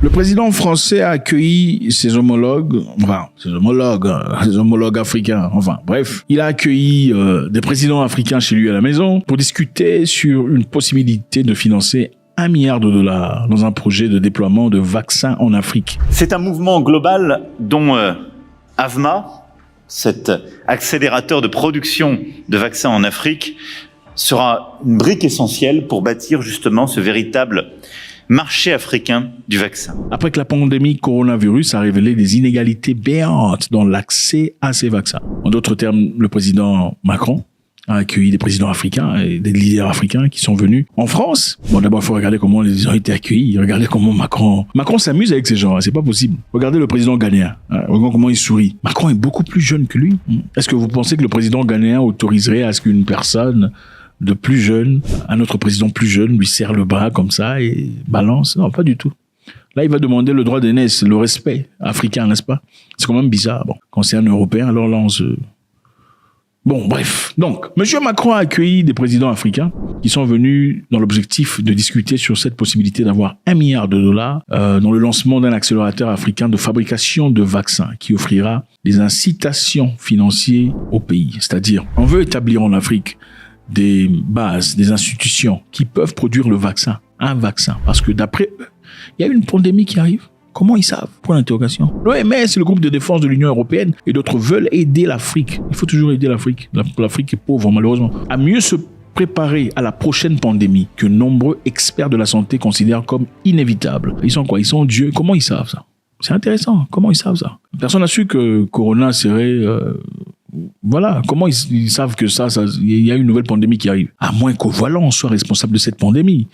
Le président français a accueilli ses homologues africains, bref. Il a accueilli des présidents africains chez lui à la maison pour discuter sur une possibilité de financer $1 milliard dans un projet de déploiement de vaccins en Afrique. C'est un mouvement global dont AVMA, cet accélérateur de production de vaccins en Afrique, sera une brique essentielle pour bâtir justement ce véritable marché africain du vaccin. Après que la pandémie coronavirus a révélé des inégalités béantes dans l'accès à ces vaccins. En d'autres termes, le président Macron a accueilli des présidents africains et des leaders africains qui sont venus en France. Bon, d'abord, il faut regarder comment ils ont été accueillis. Regardez comment Macron s'amuse avec ces gens. C'est pas possible. Regardez le président ghanéen. Regardez comment il sourit. Macron est beaucoup plus jeune que lui. Est-ce que vous pensez que le président ghanéen autoriserait à ce qu'une personne de plus jeune, un autre président plus jeune, lui serre le bras comme ça et balance? Non, pas du tout. Là, il va demander le droit d'aînesse, le respect africain, n'est-ce pas? C'est quand même bizarre. Bon, quand c'est un Européen, alors là, on se... Bon, bref. Donc, M. Macron a accueilli des présidents africains qui sont venus dans l'objectif de discuter sur cette possibilité d'avoir $1 milliard dans le lancement d'un accélérateur africain de fabrication de vaccins qui offrira des incitations financières au pays. C'est-à-dire, on veut établir en Afrique des bases, des institutions qui peuvent produire le vaccin, un vaccin. Parce que d'après eux, il y a une pandémie qui arrive. Comment ils savent? Point d'interrogation. L'OMS, le groupe de défense de l'Union européenne et d'autres veulent aider l'Afrique. Il faut toujours aider l'Afrique. L'Afrique est pauvre, malheureusement. À mieux se préparer à la prochaine pandémie que nombreux experts de la santé considèrent comme inévitable. Ils sont quoi? Ils sont Dieu. Comment ils savent ça? C'est intéressant. Comment ils savent ça? Personne n'a su que Corona serait... Voilà, comment ils savent que il y a une nouvelle pandémie qui arrive? À moins qu'au volant, on soit responsable de cette pandémie.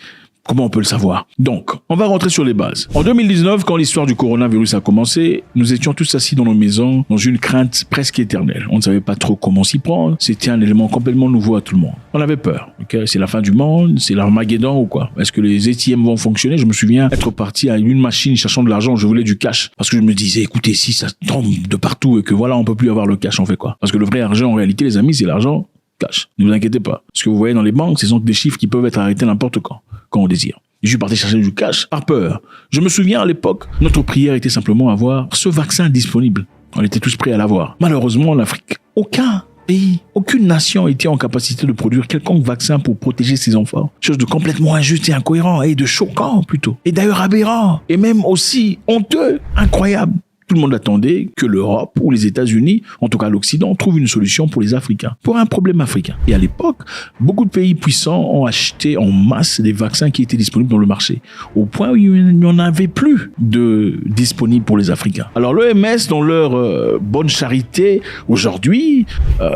Comment on peut le savoir? Donc, on va rentrer sur les bases. En 2019, quand l'histoire du coronavirus a commencé, nous étions tous assis dans nos maisons dans une crainte presque éternelle. On ne savait pas trop comment s'y prendre. C'était un élément complètement nouveau à tout le monde. On avait peur. Okay? C'est la fin du monde, c'est l'Armageddon ou quoi? Est-ce que les ATM vont fonctionner? Je me souviens être parti à une machine cherchant de l'argent. Je voulais du cash parce que je me disais, écoutez, si ça tombe de partout et que voilà, on peut plus avoir le cash, on fait quoi? Parce que le vrai argent, en réalité, les amis, c'est l'argent cash. Ne vous inquiétez pas. Ce que vous voyez dans les banques, ce sont des chiffres qui peuvent être arrêtés n'importe quand on désire. Je suis parti chercher du cash par peur. Je me souviens à l'époque, notre prière était simplement avoir ce vaccin disponible. On était tous prêts à l'avoir. Malheureusement, en Afrique, aucun pays, aucune nation était en capacité de produire quelconque vaccin pour protéger ses enfants. Chose de complètement injuste et incohérent et de choquant plutôt. Et d'ailleurs aberrant. Et même aussi honteux, incroyable. Tout le monde attendait que l'Europe ou les États-Unis, en tout cas l'Occident, trouvent une solution pour les Africains, pour un problème africain. Et à l'époque, beaucoup de pays puissants ont acheté en masse des vaccins qui étaient disponibles dans le marché, au point où il n'y en avait plus de disponibles pour les Africains. Alors l'OMS, dans leur bonne charité, aujourd'hui,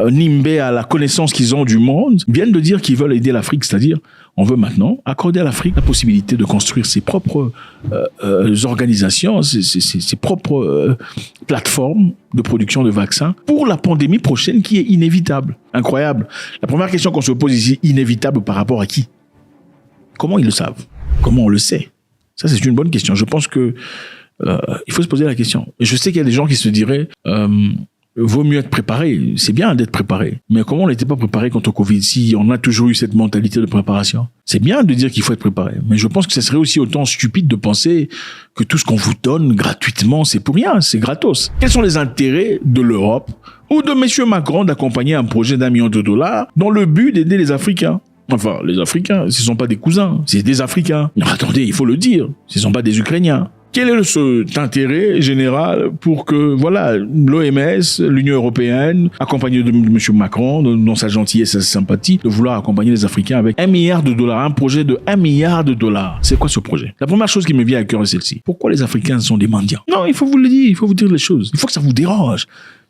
nimbés à la connaissance qu'ils ont du monde, viennent de dire qu'ils veulent aider l'Afrique, c'est-à-dire on veut maintenant accorder à l'Afrique la possibilité de construire ses propres organisations, ses propres plateformes de production de vaccins pour la pandémie prochaine qui est inévitable. Incroyable. La première question qu'on se pose ici, inévitable par rapport à qui? Comment ils le savent? Comment on le sait? Ça, c'est une bonne question. Je pense que il faut se poser la question. Et je sais qu'il y a des gens qui se diraient... vaut mieux être préparé. C'est bien d'être préparé. Mais comment on n'était pas préparé contre le Covid si on a toujours eu cette mentalité de préparation? C'est bien de dire qu'il faut être préparé. Mais je pense que ce serait aussi autant stupide de penser que tout ce qu'on vous donne gratuitement, c'est pour rien, c'est gratos. Quels sont les intérêts de l'Europe ou de M. Macron d'accompagner un projet $1 million dans le but d'aider les Africains? Enfin, les Africains, ce ne sont pas des cousins, c'est des Africains. Non, attendez, il faut le dire, ce ne sont pas des Ukrainiens. Quel est cet intérêt général pour que, voilà, l'OMS, l'Union européenne, accompagnée de M. Macron, dans sa gentillesse et sa sympathie, de vouloir accompagner les Africains avec $1 milliard, un projet de $1 milliard? C'est quoi ce projet? La première chose qui me vient à cœur est celle-ci. Pourquoi les Africains sont des mendiants? Non, il faut vous le dire, il faut vous dire les choses. Il faut que ça vous dérange.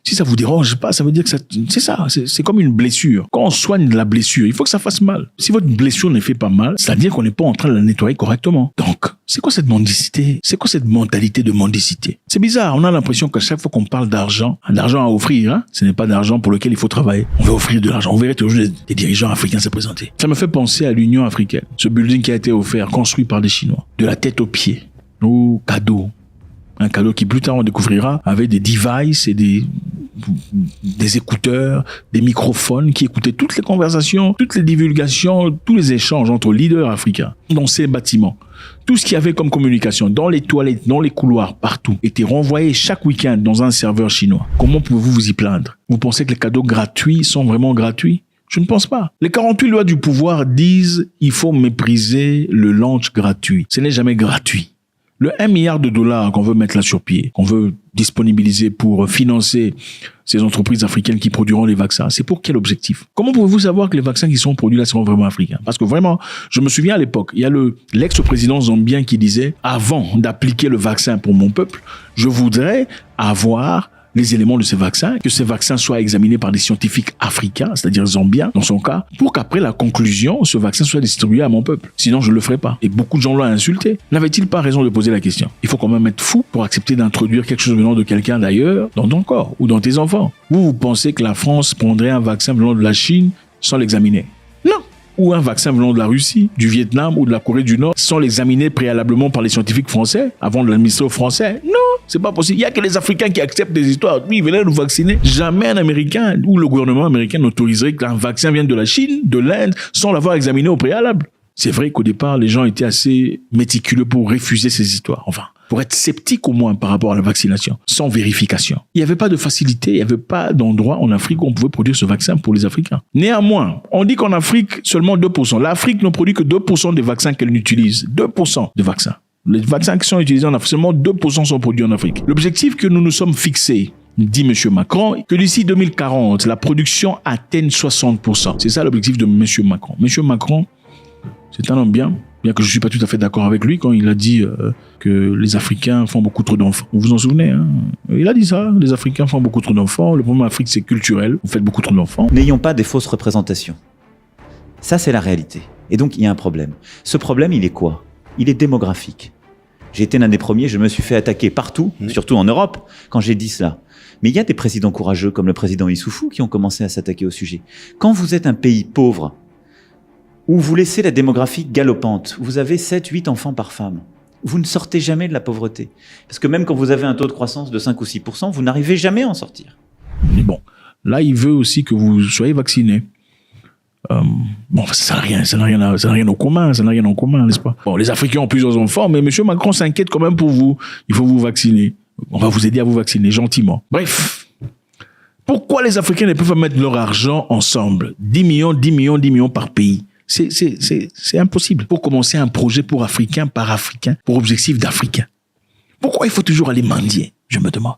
Si ça vous dérange pas, ça veut dire que c'est comme une blessure. Quand on soigne la blessure, il faut que ça fasse mal. Si votre blessure ne fait pas mal, c'est-à-dire qu'on n'est pas en train de la nettoyer correctement. Donc, c'est quoi cette mendicité? C'est quoi cette mentalité de mendicité? C'est bizarre. On a l'impression qu'à chaque fois qu'on parle d'argent à offrir, ce n'est pas d'argent pour lequel il faut travailler. On veut offrir de l'argent. On verrait toujours des dirigeants africains se présenter. Ça me fait penser à l'Union africaine. Ce building qui a été offert, construit par des Chinois. De la tête aux pieds. Cadeau. Un cadeau qui plus tard on découvrira avec des devices et des des écouteurs, des microphones qui écoutaient toutes les conversations, toutes les divulgations, tous les échanges entre leaders africains dans ces bâtiments. Tout ce qu'il y avait comme communication dans les toilettes, dans les couloirs, partout, était renvoyé chaque week-end dans un serveur chinois. Comment pouvez-vous vous y plaindre? Vous pensez que les cadeaux gratuits sont vraiment gratuits? Je ne pense pas. Les 48 lois du pouvoir disent il faut mépriser le lunch gratuit. Ce n'est jamais gratuit. Le 1 milliard de dollars qu'on veut mettre là sur pied, qu'on veut disponibiliser pour financer ces entreprises africaines qui produiront les vaccins, c'est pour quel objectif? Comment pouvez-vous savoir que les vaccins qui sont produits là seront vraiment africains? Parce que vraiment, je me souviens à l'époque, il y a l'ex-président zambien qui disait, avant d'appliquer le vaccin pour mon peuple, je voudrais avoir les éléments de ces vaccins, que ces vaccins soient examinés par des scientifiques africains, c'est-à-dire zambiens, dans son cas, pour qu'après la conclusion, ce vaccin soit distribué à mon peuple. Sinon, je ne le ferai pas. Et beaucoup de gens l'ont insulté. N'avait-il pas raison de poser la question? Il faut quand même être fou pour accepter d'introduire quelque chose venant de quelqu'un d'ailleurs dans ton corps ou dans tes enfants. Vous pensez que la France prendrait un vaccin venant de la Chine sans l'examiner? Non. Ou un vaccin venant de la Russie, du Vietnam ou de la Corée du Nord sans l'examiner préalablement par les scientifiques français avant de l'administrer aux Français? Non, c'est pas possible. Il y a que les Africains qui acceptent des histoires. Oui, venez nous vacciner. Jamais un Américain ou le gouvernement américain n'autoriserait qu'un vaccin vienne de la Chine, de l'Inde, sans l'avoir examiné au préalable. C'est vrai qu'au départ, les gens étaient assez méticuleux pour refuser ces histoires. Enfin, pour être sceptiques au moins par rapport à la vaccination, sans vérification. Il n'y avait pas de facilité, il n'y avait pas d'endroit en Afrique où on pouvait produire ce vaccin pour les Africains. Néanmoins, on dit qu'en Afrique, seulement 2%. L'Afrique ne produit que 2% des vaccins qu'elle utilise. 2% de vaccins. Les vaccins qui sont utilisés en Afrique, seulement 2% sont produits en Afrique. L'objectif que nous nous sommes fixés, dit M. Macron, que d'ici 2040, la production atteigne 60%. C'est ça l'objectif de M. Macron. M. Macron, c'est un homme bien que je ne suis pas tout à fait d'accord avec lui quand il a dit que les Africains font beaucoup trop d'enfants. Vous vous en souvenez, hein? Il a dit ça, les Africains font beaucoup trop d'enfants. Le problème en Afrique, c'est culturel. Vous faites beaucoup trop d'enfants. N'ayons pas des fausses représentations. Ça, c'est la réalité. Et donc, il y a un problème. Ce problème, il est quoi? Il est démographique. J'ai été l'un des premiers, je me suis fait attaquer partout, surtout en Europe, quand j'ai dit cela. Mais il y a des présidents courageux, comme le président Issoufou, qui ont commencé à s'attaquer au sujet. Quand vous êtes un pays pauvre, où vous laissez la démographie galopante, vous avez 7, 8 enfants par femme, vous ne sortez jamais de la pauvreté. Parce que même quand vous avez un taux de croissance de 5 ou 6%, vous n'arrivez jamais à en sortir. Mais bon, là, il veut aussi que vous soyez vaccinés. Bon, ça n'a rien en commun, n'est-ce pas? Bon, les Africains ont plusieurs enfants, mais M. Macron s'inquiète quand même pour vous. Il faut vous vacciner. On va vous aider à vous vacciner, gentiment. Bref. Pourquoi les Africains ne peuvent pas mettre leur argent ensemble? 10 millions par pays. C'est impossible. Pour commencer un projet pour Africain par Africain, pour objectif d'Africain. Pourquoi il faut toujours aller mendier? Je me demande.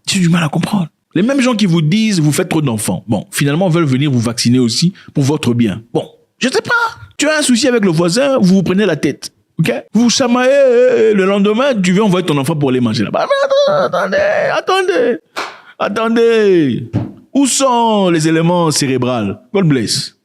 J'ai du mal à comprendre. Les mêmes gens qui vous disent vous faites trop d'enfants, bon, finalement veulent venir vous vacciner aussi pour votre bien. Bon, je sais pas. Tu as un souci avec le voisin, vous vous prenez la tête. Ok? Vous chamaillez, le lendemain, tu viens envoyer ton enfant pour aller manger là-bas. Attendez. Où sont les éléments cérébraux? God bless.